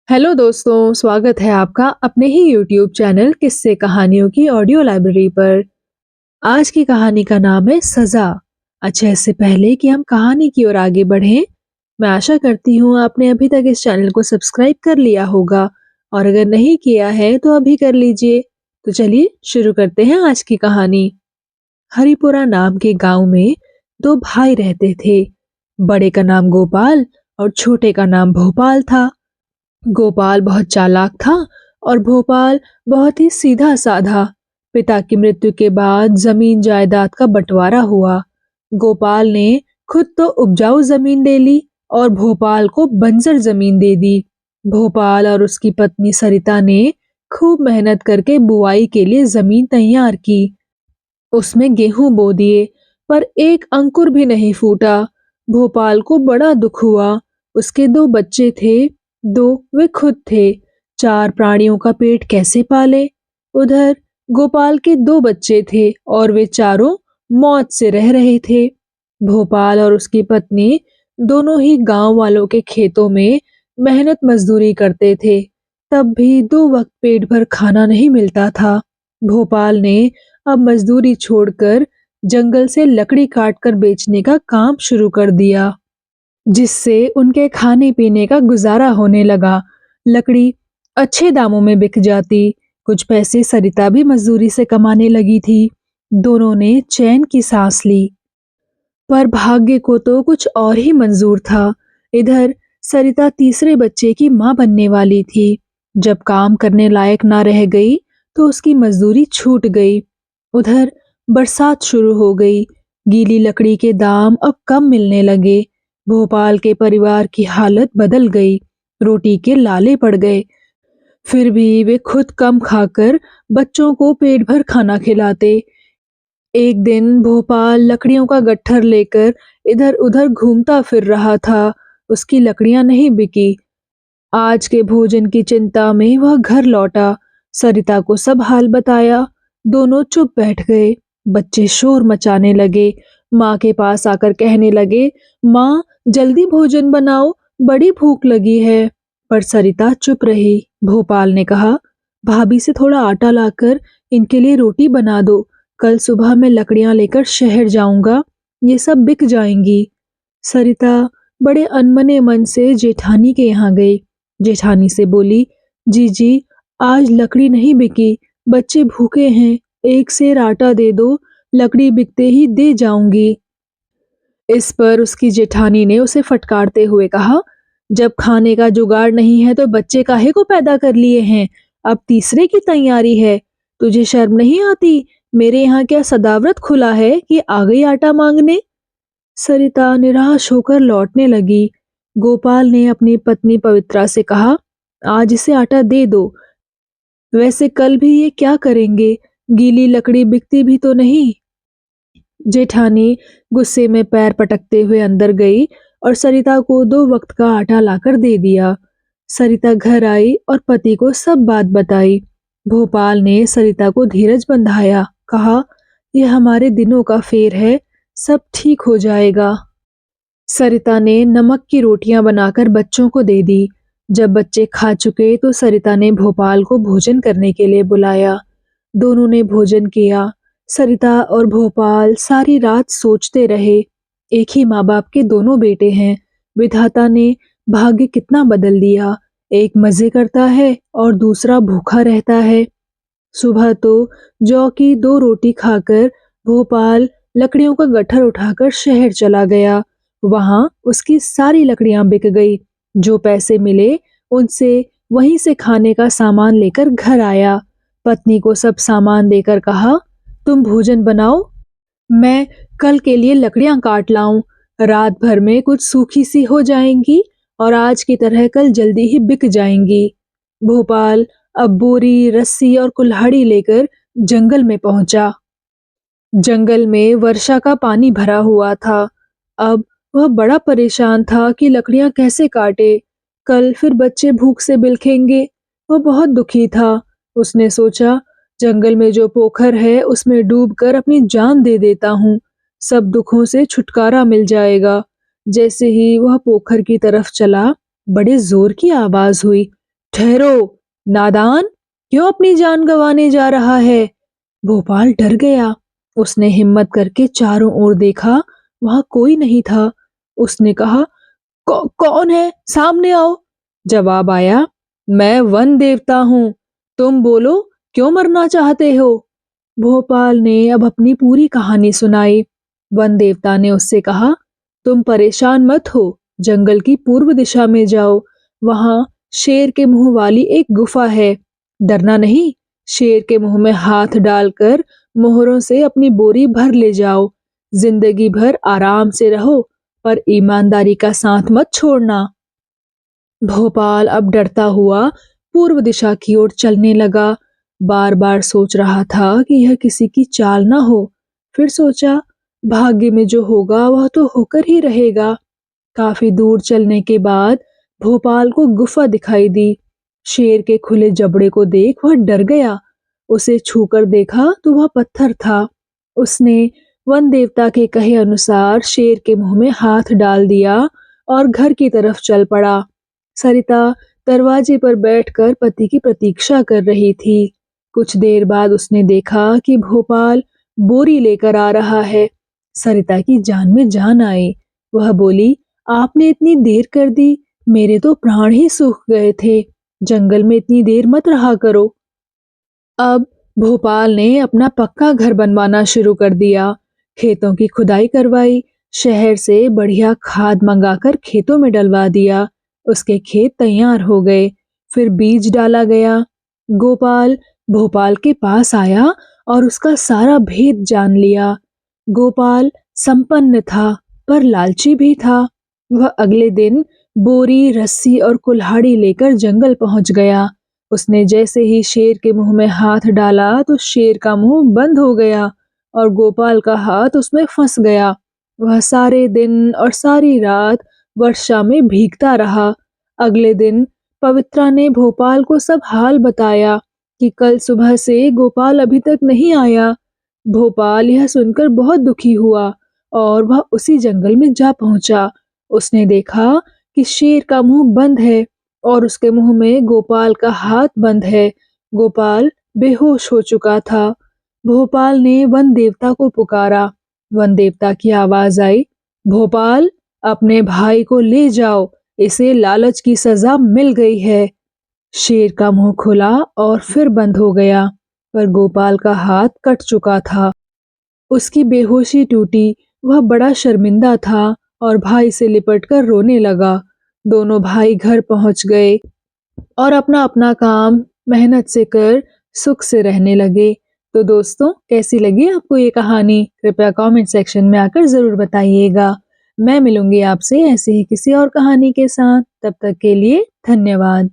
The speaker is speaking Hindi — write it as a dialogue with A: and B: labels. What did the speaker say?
A: हेलो दोस्तों, स्वागत है आपका अपने ही यूट्यूब चैनल किस्से कहानियों की ऑडियो लाइब्रेरी पर। आज की कहानी का नाम है सजा। अच्छा, इससे पहले कि हम कहानी की ओर आगे बढ़ें, मैं आशा करती हूँ आपने अभी तक इस चैनल को सब्सक्राइब कर लिया होगा और अगर नहीं किया है तो अभी कर लीजिए। तो चलिए शुरू करते हैं आज की कहानी। हरिपुरा नाम के गांव में दो भाई रहते थे। बड़े का नाम गोपाल और छोटे का नाम भोपाल था। गोपाल बहुत चालाक था और भोपाल बहुत ही सीधा साधा। पिता की मृत्यु के बाद जमीन जायदाद का बंटवारा हुआ। गोपाल ने खुद तो उपजाऊ जमीन ले ली और भोपाल को बंजर जमीन दे दी। भोपाल और उसकी पत्नी सरिता ने खूब मेहनत करके बुआई के लिए जमीन तैयार की। उसमें गेहूं बो दिए, पर एक अंकुर भी नहीं फूटा। भोपाल को बड़ा दुख हुआ। उसके दो बच्चे थे, दो वे खुद थे। चार प्राणियों का पेट कैसे पाले? उधर गोपाल के दो बच्चे थे और वे चारों मौत से रह रहे थे। भोपाल और उसकी पत्नी दोनों ही गांव वालों के खेतों में मेहनत मजदूरी करते थे। तब भी दो वक्त पेट भर खाना नहीं मिलता था। भोपाल ने अब मजदूरी छोड़कर जंगल से लकड़ी काटकर बेचने का काम शुरू कर दिया, जिससे उनके खाने पीने का गुजारा होने लगा। लकड़ी अच्छे दामों में बिक जाती। कुछ पैसे सरिता भी मजदूरी से कमाने लगी थी। दोनों ने चैन की सांस ली। पर भाग्य को तो कुछ और ही मंजूर था। इधर सरिता तीसरे बच्चे की मां बनने वाली थी। जब काम करने लायक ना रह गई तो उसकी मजदूरी छूट गई। उधर बरसात शुरू हो गई। गीली लकड़ी के दाम अब कम मिलने लगे। भोपाल के परिवार की हालत बदल गई। रोटी के लाले पड़ गए। फिर भी वे खुद कम खाकर बच्चों को पेट भर खाना खिलाते। एक दिन भोपाल लकड़ियों का गट्ठर लेकर इधर उधर घूमता फिर रहा था। उसकी लकड़ियां नहीं बिकी। आज के भोजन की चिंता में वह घर लौटा। सरिता को सब हाल बताया। दोनों चुप बैठ गए। बच्चे शोर मचाने लगे। माँ के पास आकर कहने लगे, माँ जल्दी भोजन बनाओ, बड़ी भूख लगी है। पर सरिता चुप रही। भोपाल ने कहा, भाभी से थोड़ा आटा लाकर इनके लिए रोटी बना दो। कल सुबह मैं लकड़ियां लेकर शहर जाऊंगा, ये सब बिक जाएंगी। सरिता बड़े अनमने मन से जेठानी के यहाँ गई। जेठानी से बोली, जीजी आज लकड़ी नहीं बिकी, बच्चे भूखे हैं, एक सेर आटा दे दो, लकड़ी बिकते ही दे जाऊंगी। इस पर उसकी जेठानी ने उसे फटकारते हुए कहा, जब खाने का जुगाड़ नहीं है तो बच्चे काहे को पैदा कर लिए हैं? अब तीसरे की तैयारी है। तुझे शर्म नहीं आती? मेरे यहाँ क्या सदाव्रत खुला है कि आ गई आटा मांगने? सरिता निराश होकर लौटने लगी। गोपाल ने अपनी पत्नी पवित्रा से कहा, आज इसे आटा दे दो। वैसे कल भी ये क्या करेंगे? गीली लकड़ी बिकती भी तो नहीं। जेठानी गुस्से में पैर पटकते हुए अंदर गई और सरिता को दो वक्त का आटा लाकर दे दिया। सरिता घर आई और पति को सब बात बताई। भोपाल ने सरिता को धीरज बंधाया, कहा, यह हमारे दिनों का फेर है, सब ठीक हो जाएगा। सरिता ने नमक की रोटियां बनाकर बच्चों को दे दी। जब बच्चे खा चुके तो सरिता ने भोपाल को भोजन करने के लिए बुलाया। दोनों ने भोजन किया। सरिता और भोपाल सारी रात सोचते रहे। एक ही माँ बाप के दोनों बेटे हैं। विधाता ने भाग्य कितना बदल दिया। एक मजे करता है और दूसरा भूखा रहता है। सुबह तो जौ की दो रोटी खाकर भोपाल लकड़ियों का गट्ठर उठाकर शहर चला गया। वहां उसकी सारी लकड़ियां बिक गई। जो पैसे मिले उनसे वहीं से खाने का सामान लेकर घर आया। पत्नी को सब सामान देकर कहा, तुम भोजन बनाओ, मैं कल के लिए लकड़ियां काट लाऊं। रात भर में कुछ सूखी सी हो जाएंगी और आज की तरह कल जल्दी ही बिक जाएंगी। भोपाल अब बोरी, रस्सी और कुल्हाड़ी लेकर जंगल में पहुंचा। जंगल में वर्षा का पानी भरा हुआ था। अब वह बड़ा परेशान था कि लकड़ियां कैसे काटे। कल फिर बच्चे भूख से बिलखेंगे। वह बहुत दुखी था। उसने सोचा, जंगल में जो पोखर है उसमें डूबकर अपनी जान दे देता हूँ, सब दुखों से छुटकारा मिल जाएगा। जैसे ही वह पोखर की तरफ चला, बड़े जोर की आवाज हुई। ठहरो, नादान, क्यों अपनी जान गंवाने जा रहा है? भोपाल डर गया। उसने हिम्मत करके चारों ओर देखा, वहां कोई नहीं था। उसने कहा, कौन है? सामने आओ। जवाब आया, मैं वन देवता हूँ। तुम बोलो, क्यों मरना चाहते हो? भोपाल ने अब अपनी पूरी कहानी सुनाई। वन देवता ने उससे कहा, तुम परेशान मत हो, जंगल की पूर्व दिशा में जाओ, वहां शेर के मुंह वाली एक गुफा है। डरना नहीं, शेर के मुंह में हाथ डालकर मोहरों से अपनी बोरी भर ले जाओ। जिंदगी भर आराम से रहो, पर ईमानदारी का साथ मत छोड़ना। भोपाल अब डरता हुआ पूर्व दिशा की ओर चलने लगा। बार बार सोच रहा था कि यह किसी की चाल ना हो। फिर सोचा, भाग्य में जो होगा वह तो होकर ही रहेगा। काफी दूर चलने के बाद भोपाल को गुफा दिखाई दी। शेर के खुले जबड़े को देख वह डर गया। उसे छूकर देखा तो वह पत्थर था। उसने वन देवता के कहे अनुसार शेर के मुंह में हाथ डाल दिया और घर की तरफ चल पड़ा। सरिता दरवाजे पर बैठकर पति की प्रतीक्षा कर रही थी। कुछ देर बाद उसने देखा कि भोपाल बोरी लेकर आ रहा है। सरिता की जान में जान आई। वह बोली, आपने इतनी देर कर दी, मेरे तो प्राण ही सूख गए थे। जंगल में इतनी देर मत रहा करो। अब भोपाल ने अपना पक्का घर बनवाना शुरू कर दिया। खेतों की खुदाई करवाई, शहर से बढ़िया खाद मंगाकर खेतों में डलवा दिया। उसके खेत तैयार हो गए। फिर बीज डाला गया। गोपाल भोपाल के पास आया और उसका सारा भेद जान लिया। गोपाल संपन्न था, पर लालची भी था। वह अगले दिन बोरी, रस्सी और कुल्हाड़ी लेकर जंगल पहुंच गया। उसने जैसे ही शेर के मुंह में हाथ डाला तो शेर का मुंह बंद हो गया और गोपाल का हाथ उसमें फंस गया। वह सारे दिन और सारी रात वर्षा में भीगता रहा। अगले दिन पवित्रा ने भोपाल को सब हाल बताया कि कल सुबह से गोपाल अभी तक नहीं आया। भोपाल यह सुनकर बहुत दुखी हुआ और वह उसी जंगल में जा पहुंचा। उसने देखा कि शेर का मुंह बंद है और उसके मुंह में गोपाल का हाथ बंद है। गोपाल बेहोश हो चुका था। भोपाल ने वन देवता को पुकारा। वन देवता की आवाज आई, भोपाल, अपने भाई को ले जाओ, इसे लालच की सजा मिल गई है। शेर का मुंह खुला और फिर बंद हो गया, पर गोपाल का हाथ कट चुका था। उसकी बेहोशी टूटी। वह बड़ा शर्मिंदा था और भाई से लिपटकर रोने लगा। दोनों भाई घर पहुंच गए और अपना अपना काम मेहनत से कर सुख से रहने लगे। तो दोस्तों, कैसी लगी आपको ये कहानी? कृपया कमेंट सेक्शन में आकर जरूर बताइएगा। मैं मिलूंगी आपसे ऐसे ही किसी और कहानी के साथ। तब तक के लिए धन्यवाद।